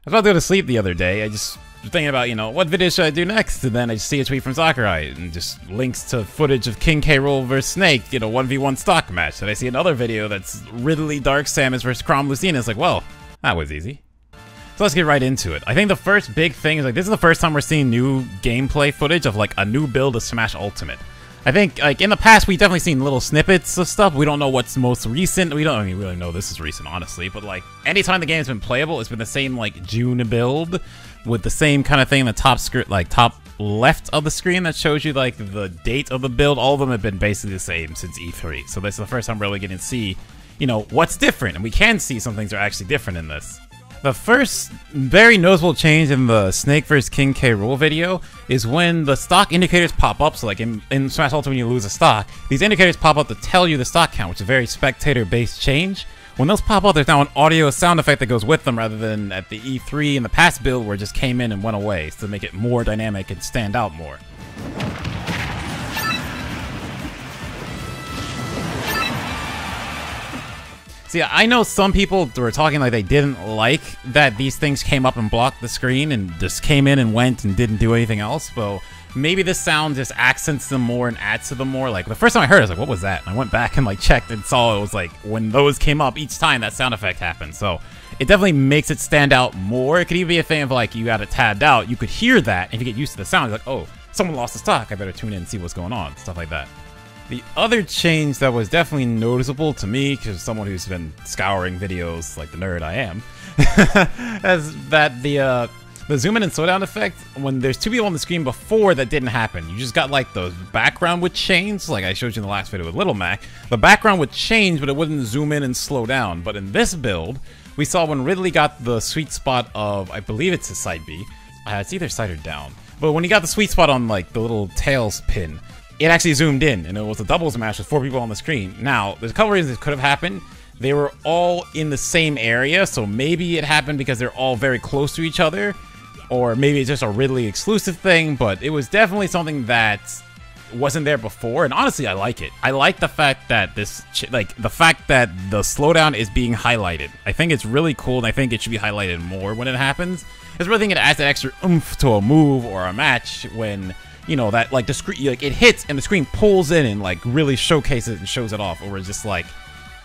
was about to go to sleep the other day. I just was thinking about, you know, what video should I do next? And then I just see a tweet from Sakurai and just links to footage of King K. Rool vs. Snake, you know, 1v1 stock match. And I see another video that's Ridley Dark Samus vs. Chrom Lucina. It's like, well, that was easy. So let's get right into it. I think the first big thing is, like, this is the first time we're seeing new gameplay footage of, like, a new build of Smash Ultimate. I think, like, in the past, we've definitely seen little snippets of stuff. We don't know what's most recent. We don't even really know this is recent, honestly. But, like, anytime the game's been playable, it's been the same, like, June build with the same kind of thing in the top top left of the screen that shows you, like, the date of the build. All of them have been basically the same since E3. So this is the first time we're really getting to see, you know, what's different. And we can see some things are actually different in this. The first very noticeable change in the Snake vs. King K. Rool video is when the stock indicators pop up. So like in Smash Ultimate, when you lose a stock, these indicators pop up to tell you the stock count, which is a very spectator-based change. When those pop up, there's now an audio sound effect that goes with them rather than at the E3 in the past build where it just came in and went away, so to make it more dynamic and stand out more. See, I know some people were talking like they didn't like that these things came up and blocked the screen and just came in and went and didn't do anything else. Well, maybe this sound just accents them more and adds to them more. Like, the first time I heard it, I was like, what was that? And I went back and, like, checked and saw it was, like, when those came up, each time that sound effect happened. So it definitely makes it stand out more. It could even be a thing of, like, you got it tabbed out. You could hear that, and if you get used to the sound, you're like, oh, someone lost the stock. I better tune in and see what's going on. Stuff like that. The other change that was definitely noticeable to me, because someone who's been scouring videos like the nerd I am, is that the zoom in and slow down effect, when there's two people on the screen before, that didn't happen. You just got like the background would change, like I showed you in the last video with Little Mac. The background would change, but it wouldn't zoom in and slow down. But in this build, we saw when Ridley got the sweet spot of, I believe it's his side B. It's either side or down. But when he got the sweet spot on like the little tails pin, it actually zoomed in, and it was a doubles match with 4 people on the screen. Now, there's a couple reasons it could have happened. They were all in the same area, so maybe it happened because they're all very close to each other, or maybe it's just a Ridley exclusive thing, but it was definitely something that wasn't there before, and honestly, I like it. I like the fact that the slowdown is being highlighted. I think it's really cool, and I think it should be highlighted more when it happens. I really think it adds an extra oomph to a move or a match when, you know, that, like, the screen, like, it hits and the screen pulls in and, like, really showcases it and shows it off over just, like,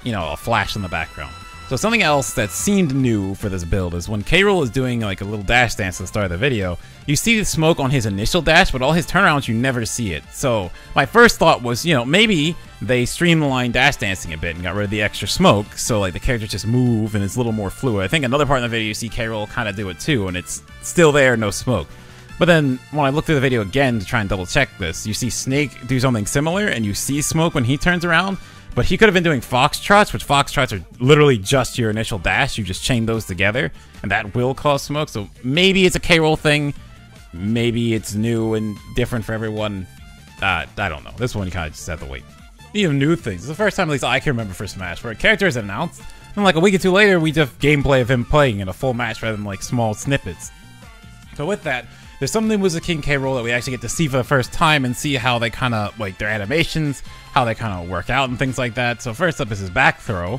you know, a flash in the background. So something else that seemed new for this build is when K. Rool is doing, like, a little dash dance at the start of the video, you see the smoke on his initial dash, but all his turnarounds, you never see it. So my first thought was, you know, maybe they streamlined dash dancing a bit and got rid of the extra smoke, so, like, the characters just move and it's a little more fluid. I think another part in the video you see K. Rool kind of do it too, and it's still there, no smoke. But then, when I look through the video again to try and double check this, you see Snake do something similar, and you see smoke when he turns around, but he could have been doing foxtrots, which foxtrots are literally just your initial dash. You just chain those together, and that will cause smoke. So maybe it's a K. Rool thing, maybe it's new and different for everyone. I don't know. This one you kind of just have to wait. Even new things. It's the first time, at least I can remember, for Smash, where a character is announced, and like a week or two later, we just gameplay of him playing in a full match rather than like small snippets. So with that, there's something with the King K. Rool that we actually get to see for the first time and see how they kind of, like, their animations, how they kind of work out and things like that. So first up is his back throw.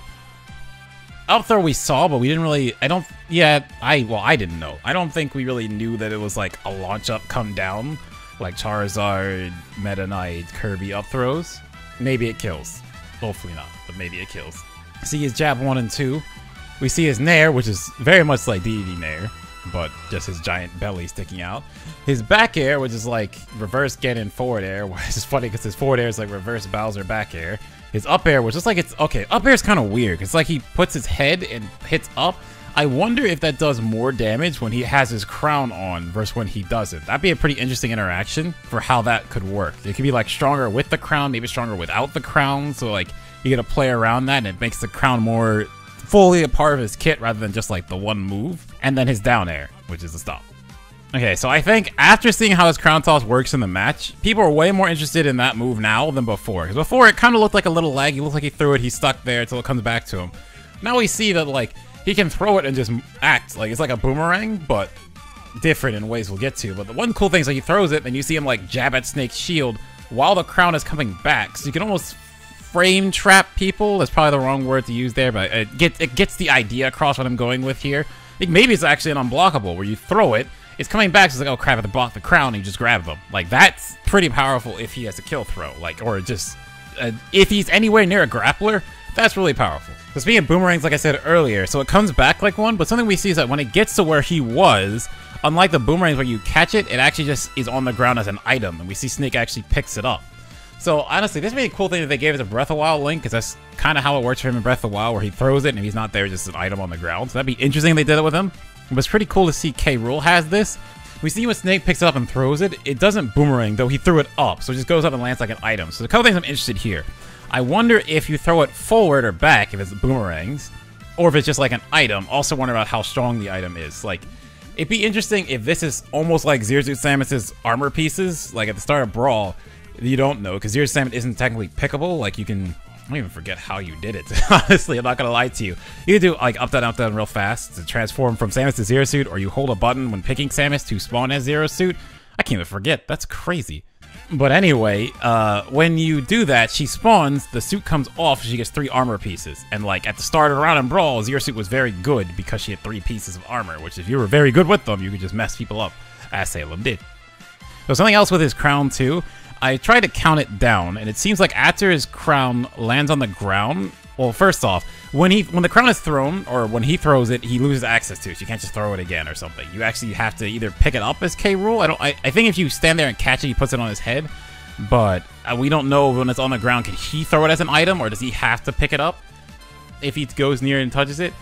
Up throw we saw, but we didn't really, I didn't know. I don't think we really knew that it was like a launch up, come down, like Charizard, Meta Knight, Kirby up throws. Maybe it kills. Hopefully not, but maybe it kills. See his jab 1 and 2. We see his Nair, which is very much like DD Nair, but just his giant belly sticking out. His back air, which is like reverse Ganon forward air, which is funny because his forward air is like reverse Bowser back air. His up air, which is like, it's, okay, up air is kind of weird. It's like he puts his head and hits up. I wonder if that does more damage when he has his crown on versus when he doesn't. That'd be a pretty interesting interaction for how that could work. It could be like stronger with the crown, maybe stronger without the crown. So like you get to play around that and it makes the crown more fully a part of his kit rather than just like the one move. And then his down air, which is the stop. Okay, so I think after seeing how his crown toss works in the match, people are way more interested in that move now than before. Because before it kind of looked like a little lag. He looked like he threw it, he's stuck there until it comes back to him. Now we see that like he can throw it and just act like it's like a boomerang, but different in ways we'll get to. But the one cool thing is like he throws it, then you see him like jab at Snake's shield while the crown is coming back. So you can almost frame trap people. That's probably the wrong word to use there, but it gets the idea across what I'm going with here. think maybe it's actually an unblockable where you throw it, it's coming back, so it's like, oh crap, I have to block the crown, and you just grab them. Like, that's pretty powerful if he has a kill throw. Like, or just, if he's anywhere near a grappler, that's really powerful. So speaking of boomerangs, like I said earlier, so it comes back like one, but something we see is that when it gets to where he was, unlike the boomerangs where you catch it, it actually just is on the ground as an item, and we see Snake actually picks it up. So honestly, this is a really cool thing that they gave us a Breath of the Wild link, because that's kind of how it works for him in Breath of the Wild, where he throws it and if he's not there, just an item on the ground. So that'd be interesting if they did it with him. But it's pretty cool to see Rool has this. We see when Snake picks it up and throws it, it doesn't boomerang, though he threw it up, so it just goes up and lands like an item. So a couple things I'm interested here. I wonder if you throw it forward or back, if it's boomerangs, or if it's just like an item. Also wonder about how strong the item is. Like, it'd be interesting if this is almost like Zero Suit Samus's armor pieces, like at the start of Brawl. You don't know, because Zero Suit Samus isn't technically pickable. Like, you can, I don't even forget how you did it, honestly, I'm not gonna lie to you. You can do like up down real fast to transform from Samus to Zero Suit, or you hold a button when picking Samus to spawn as Zero Suit. I can't even forget, that's crazy. But anyway, when you do that, she spawns, the suit comes off, she gets 3 armor pieces. And like at the start of the round in Brawl, Zero Suit was very good because she had 3 pieces of armor, which if you were very good with them, you could just mess people up, as Salem did. So something else with his crown too, I tried to count it down, and it seems like after his crown lands on the ground, well, first off, when the crown is thrown, or when he throws it, he loses access to it. So you can't just throw it again or something. You actually have to either pick it up as Rool. I think if you stand there and catch it, he puts it on his head. But we don't know when it's on the ground. Can he throw it as an item, or does he have to pick it up if he goes near and touches it?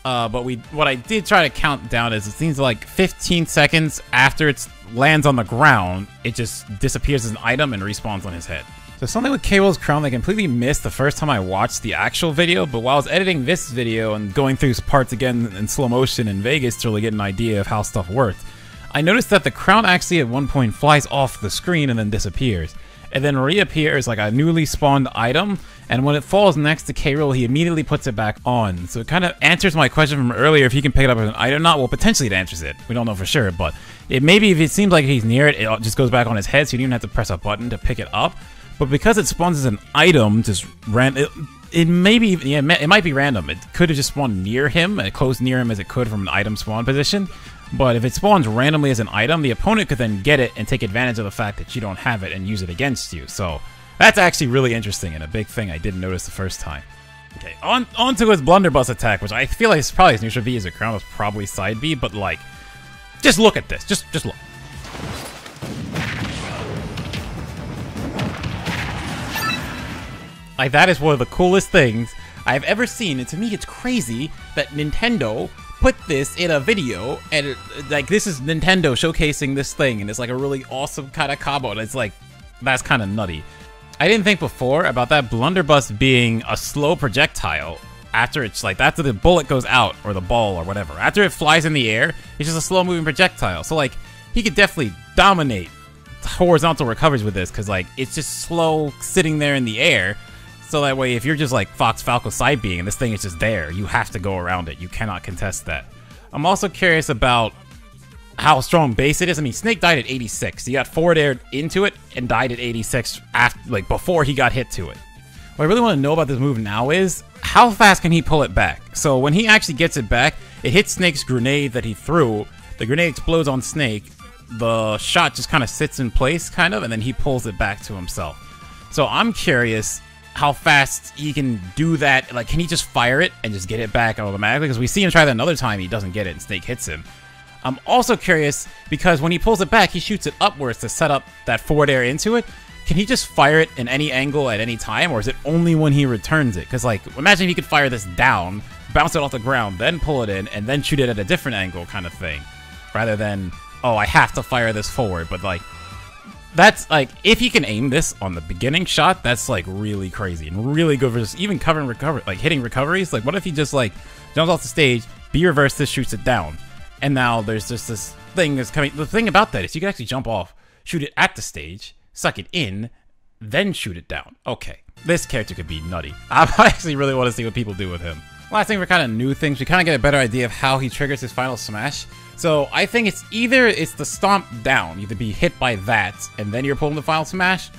But what I did try to count down is it seems like 15 seconds after it lands on the ground, it just disappears as an item and respawns on his head. So something with Rool's crown I completely missed the first time I watched the actual video, but while I was editing this video and going through parts again in slow motion in Vegas to really get an idea of how stuff worked, I noticed that the crown actually at one point flies off the screen and then disappears. It then reappears like a newly spawned item, and when it falls next to Rool, he immediately puts it back on. So it kind of answers my question from earlier if he can pick it up as an item or not. Well, potentially it answers it. We don't know for sure, but it maybe if it seems like he's near it, it just goes back on his head, so you don't even have to press a button to pick it up. But because it spawns as an item, just it may be, yeah, it might be random. It could have just spawned near him, and close near him as it could from an item spawn position. But if it spawns randomly as an item, the opponent could then get it and take advantage of the fact that you don't have it and use it against you. So that's actually really interesting and a big thing I didn't notice the first time. Okay, on to his blunderbuss attack, which I feel like is probably his neutral B, as a crown was probably side B, but like, just look at this. Just look. Like, that is one of the coolest things I've ever seen, and to me it's crazy that Nintendo put this in a video, and like, this is Nintendo showcasing this thing, and it's like a really awesome kind of combo, and it's like, that's kind of nutty. I didn't think before about that blunderbuss being a slow projectile after it's like, after the bullet goes out, or the ball, or whatever. After it flies in the air, it's just a slow moving projectile. So like, he could definitely dominate horizontal recoveries with this, because like, it's just slow sitting there in the air. So that way, if you're just like Fox Falco side being and this thing is just there, you have to go around it. You cannot contest that. I'm also curious about how strong base it is. I mean, Snake died at 86. He got forward aired into it and died at 86 after, like, before he got hit to it. What I really want to know about this move now is how fast can he pull it back? So when he actually gets it back, it hits Snake's grenade that he threw. The grenade explodes on Snake. The shot just kind of sits in place, kind of, and then he pulls it back to himself. So I'm curious how fast he can do that. Like, can he just fire it and just get it back automatically? Because we see him try that another time, he doesn't get it and Snake hits him. I'm also curious because when he pulls it back, he shoots it upwards to set up that forward air into it. Can he just fire it in any angle at any time, or is it only when he returns it? Because like, imagine if he could fire this down, bounce it off the ground, then pull it in, and then shoot it at a different angle kind of thing. Rather than, oh, I have to fire this forward. But like, that's like, if he can aim this on the beginning shot, that's like really crazy and really good for just even covering recovery, like hitting recoveries. Like, what if he just like jumps off the stage, B reverse this, shoots it down, and now there's just this thing that's coming. The thing about that is you can actually jump off, shoot it at the stage, suck it in, then shoot it down. Okay, this character could be nutty. I actually really want to see what people do with him. Last thing for kind of new things, we kind of get a better idea of how he triggers his final smash. So I think it's either the stomp down, either be hit by that, and then you're pulling the final smash,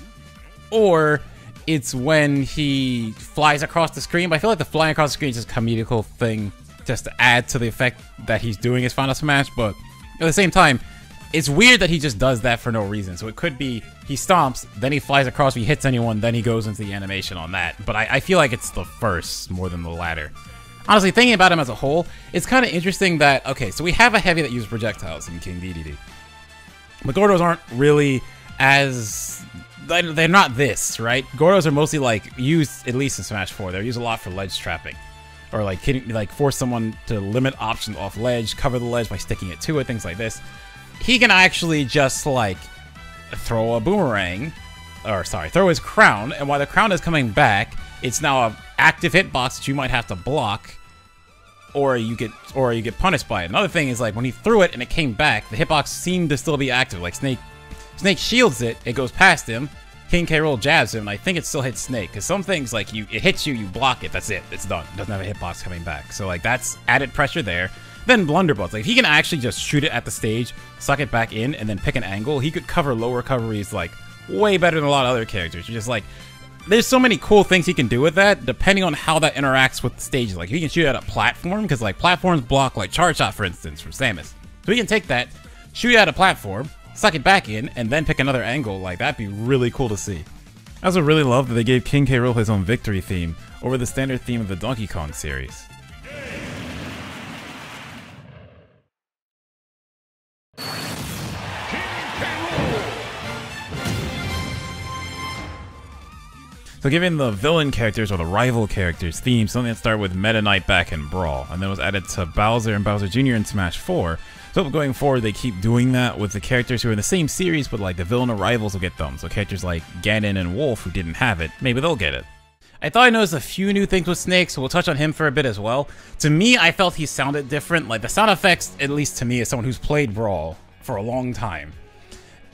or it's when he flies across the screen. But I feel like the flying across the screen is just a comedical thing just to add to the effect that he's doing his Final Smash, but at the same time, it's weird that he just does that for no reason. So it could be he stomps, then he flies across, he hits anyone, then he goes into the animation on that. But I feel like it's the first more than the latter. Honestly, thinking about him as a whole, it's kind of interesting that, okay, so we have a heavy that uses projectiles in King DDD. The Gordos aren't really as... They're not this, right? Gordos are mostly, like, used, at least in Smash 4, they're used a lot for ledge trapping. Or, like, force someone to limit options off ledge, cover the ledge by sticking it to it, things like this. He can actually just, like, throw a boomerang, or sorry, throw his crown, and while the crown is coming back, it's now an active hitbox that you might have to block, or you get punished by it. Another thing is, like, when he threw it and it came back, the hitbox seemed to still be active. Like, Snake shields it, it goes past him, King K. Rool jabs him, and I think it still hits Snake, because some things, like, it hits you, you block it, that's it, it's done. It doesn't have a hitbox coming back. So, like, that's added pressure there. Then blunderbuss. Like, if he can actually just shoot it at the stage, suck it back in, and then pick an angle, he could cover low recoveries, like, way better than a lot of other characters. You're just like, there's so many cool things he can do with that, depending on how that interacts with the stages. Like, if he can shoot it at a platform, because, like, platforms block, like, Charge Shot, for instance, from Samus. So he can take that, shoot it at a platform, suck it back in, and then pick another angle. Like, that'd be really cool to see. I also really love that they gave King K. Rool his own victory theme over the standard theme of the Donkey Kong series. So giving the villain characters or the rival characters themes, something that started with Meta Knight back in Brawl, and then was added to Bowser and Bowser Jr. in Smash 4. So going forward, they keep doing that with the characters who are in the same series, but like the villain or rivals will get them. So characters like Ganon and Wolf who didn't have it, maybe they'll get it. I thought I noticed a few new things with Snake, so we'll touch on him for a bit as well. To me, I felt he sounded different. Like the sound effects, at least to me, as someone who's played Brawl for a long time,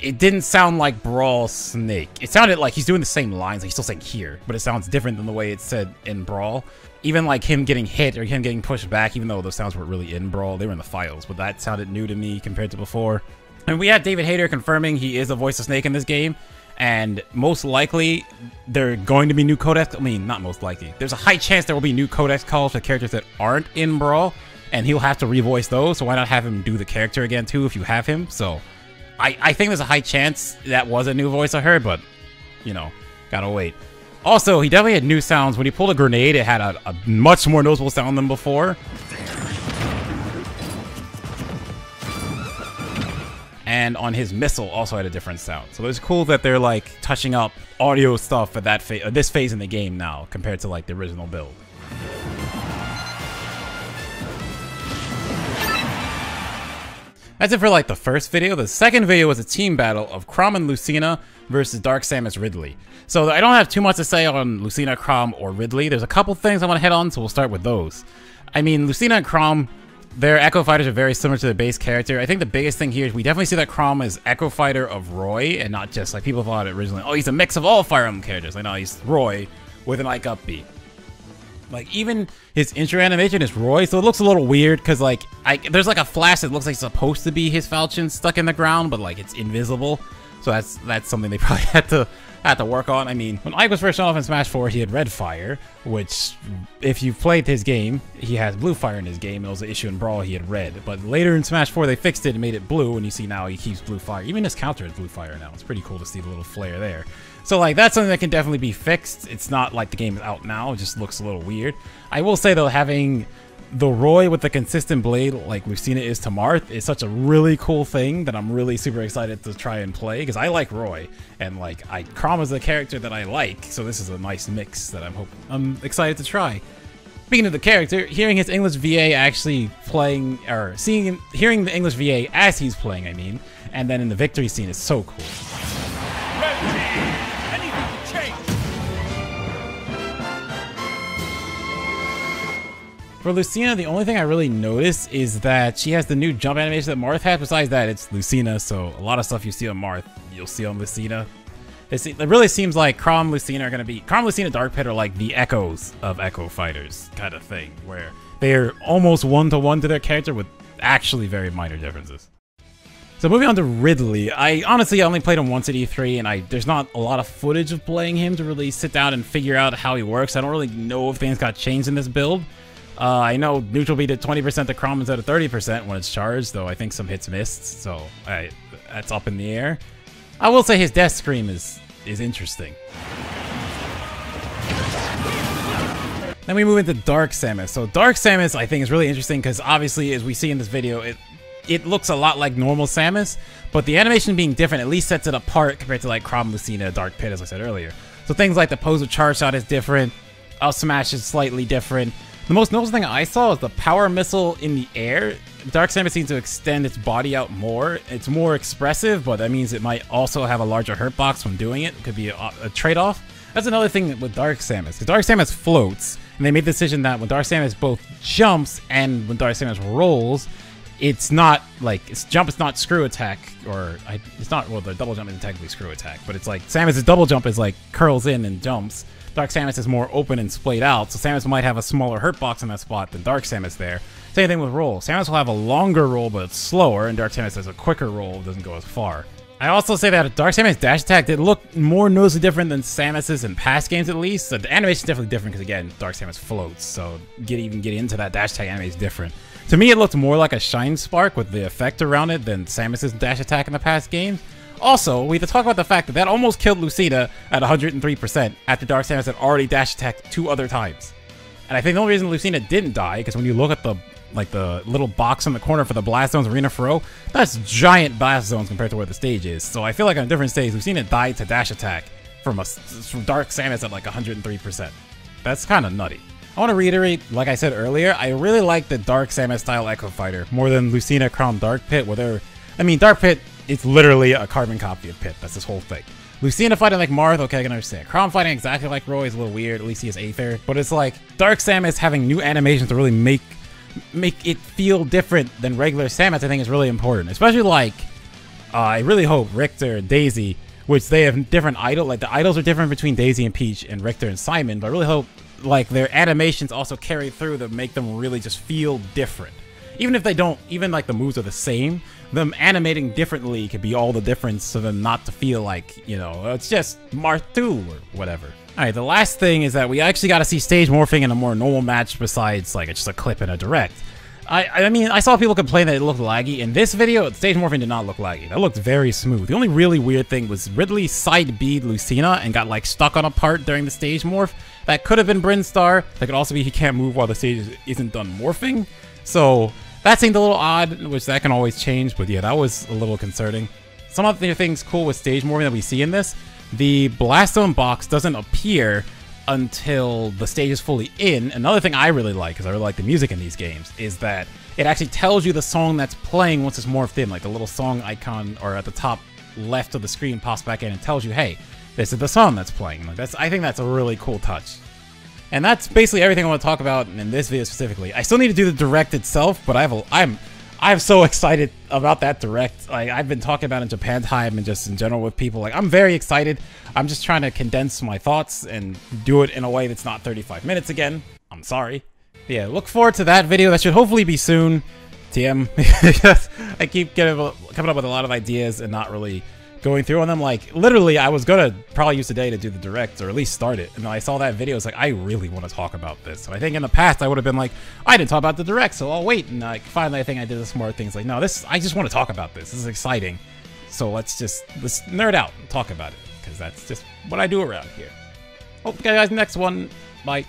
it didn't sound like Brawl Snake. It sounded like he's doing the same lines, like he's still saying here, but it sounds different than the way it's said in Brawl. Even like him getting hit or him getting pushed back, even though those sounds weren't really in Brawl, they were in the files, but that sounded new to me compared to before. And we had David Hayter confirming he is the voice of Snake in this game, and most likely there are going to be new codex. I mean, not most likely. There's a high chance there will be new codex calls for characters that aren't in Brawl, and he'll have to revoice those, so why not have him do the character again too if you have him? So I think there's a high chance that was a new voice I heard, but, you know, gotta wait. Also, he definitely had new sounds. When he pulled a grenade, it had a much more noticeable sound than before. And on his missile, also had a different sound. So it's cool that they're, like, touching up audio stuff for that this phase in the game now, compared to, like, the original build. That's it for like the first video. The second video was a team battle of Chrom and Lucina versus Dark Samus Ridley. So I don't have too much to say on Lucina, Chrom, or Ridley. There's a couple things I want to hit on, so we'll start with those. I mean, Lucina and Chrom, their Echo Fighters are very similar to the base character. I think the biggest thing here is we definitely see that Chrom is Echo Fighter of Roy, and not just like people thought originally, oh, he's a mix of all Fire Emblem characters. Like, no, he's Roy with an Ike upbeat. Like, even his intro animation is Roy, so it looks a little weird, because, like, there's, like, a flash that looks like it's supposed to be his falchion stuck in the ground, but, like, it's invisible. So that's something they probably had to work on. I mean, when Ike was first shown off in Smash 4, he had Red Fire, which, if you've played his game, he has Blue Fire in his game, and it was an issue in Brawl, he had Red. But later in Smash 4, they fixed it and made it Blue, and you see now he keeps Blue Fire. Even his counter is Blue Fire now. It's pretty cool to see the little flare there. So, like, that's something that can definitely be fixed. It's not like the game is out now. It just looks a little weird. I will say, though, having the Roy with the consistent blade like Lucina is to Marth is such a really cool thing that I'm really super excited to try and play, because I like Roy, and, like, Chrom is a character that I like, so this is a nice mix that I'm excited to try. Speaking of the character, hearing his English VA actually playing, or hearing the English VA as he's playing, I mean, and then in the victory scene is so cool. For Lucina, the only thing I really noticed is that she has the new jump animation that Marth has. Besides that, it's Lucina, so a lot of stuff you see on Marth, you'll see on Lucina. It really seems like Chrom, Lucina are going to be... Chrom, Lucina, Dark Pit are like the echoes of Echo Fighters kind of thing, where they're almost one-to-one to their character with actually very minor differences. So moving on to Ridley, I honestly only played him once at E3, and there's not a lot of footage of playing him to really sit down and figure out how he works. I don't really know if things got changed in this build. I know neutral B did 20% to Chrom instead of 30% when it's charged, though I think some hits missed, so that's up in the air. I will say his death scream is interesting. Then we move into Dark Samus. So Dark Samus, I think, is really interesting because obviously, as we see in this video, it looks a lot like normal Samus, but the animation being different at least sets it apart compared to like Chrom, Lucina, Dark Pit, as I said earlier. So things like the pose of Charge Shot is different, Up Smash is slightly different. The most noticeable thing I saw is the power missile in the air. Dark Samus seems to extend its body out more. It's more expressive, but that means it might also have a larger hurt box when doing it. It could be a trade-off. That's another thing with Dark Samus, because Dark Samus floats, and they made the decision that when Dark Samus both jumps and when Dark Samus rolls, it's not like its jump is not screw attack, or it's not, well, the double jump isn't technically screw attack, but it's like Samus's double jump is like curls in and jumps. Dark Samus is more open and splayed out, so Samus might have a smaller hurt box in that spot than Dark Samus there. Same thing with roll. Samus will have a longer roll, but it's slower, and Dark Samus has a quicker roll, it doesn't go as far. I also say that Dark Samus dash attack did look more noticeably different than Samus's in past games at least. So the animation is definitely different because again, Dark Samus floats, so getting into that dash attack animation is different. To me, it looked more like a Shine Spark with the effect around it than Samus's dash attack in the past games. Also, we have to talk about the fact that almost killed Lucina at 103% after Dark Samus had already dash attacked 2 other times. And I think the only reason Lucina didn't die, because when you look at the little box in the corner for the Blast Zones Arena for O, that's giant Blast Zones compared to where the stage is. So I feel like on a different stage, Lucina died to dash attack from Dark Samus at like 103%. That's kind of nutty. I want to reiterate, like I said earlier, I really like the Dark Samus style Echo Fighter more than Lucina, Chrom, Dark Pit, Dark Pit, it's literally a carbon copy of Pit. That's this whole thing. Lucina fighting like Marth, okay, I can understand. Chrom fighting exactly like Roy is a little weird, at least he has Aether. But it's like Dark Samus having new animations to really make it feel different than regular Samus, I think is really important. Especially like, I really hope Richter and Daisy, which they have different idols, like the idols are different between Daisy and Peach and Richter and Simon, but I really hope like their animations also carry through to make them really just feel different. Even if they don't, even like the moves are the same, them animating differently could be all the difference so them not to feel like, you know, it's just Marth 2 or whatever. Alright, the last thing is that we actually got to see stage morphing in a more normal match besides like just a clip and a direct. I mean, I saw people complain that it looked laggy. In this video, stage morphing did not look laggy. That looked very smooth. The only really weird thing was Ridley side B'd Lucina and got like stuck on a part during the stage morph. That could have been Brinstar. That could also be he can't move while the stage isn't done morphing. So that seemed a little odd, which that can always change, but yeah, that was a little concerning. Some other things cool with stage morphing that we see in this, the Blast Zone box doesn't appear until the stage is fully in. Another thing I really like, because I really like the music in these games, is that it actually tells you the song that's playing once it's morphed in, like the little song icon or at the top left of the screen pops back in and tells you, hey, this is the song that's playing. Like I think that's a really cool touch. And that's basically everything I want to talk about in this video specifically. I still need to do the direct itself, but I'm so excited about that direct. Like I've been talking about in Japan time and just in general with people. Like I'm very excited. I'm just trying to condense my thoughts and do it in a way that's not 35 minutes again. I'm sorry. But yeah, look forward to that video. That should hopefully be soon. TM. I keep coming up with a lot of ideas and not really going through on them. Like literally I was gonna probably use today to do the direct or at least start it, and then I saw that video. It's like I really want to talk about this, and I think in the past I would have been like, I didn't talk about the direct, so I'll wait. And like finally I think I did the smart things, like no, I just want to talk about this is exciting, so let's nerd out and talk about it, because that's just what I do around here. Hope you guys next one. Bye.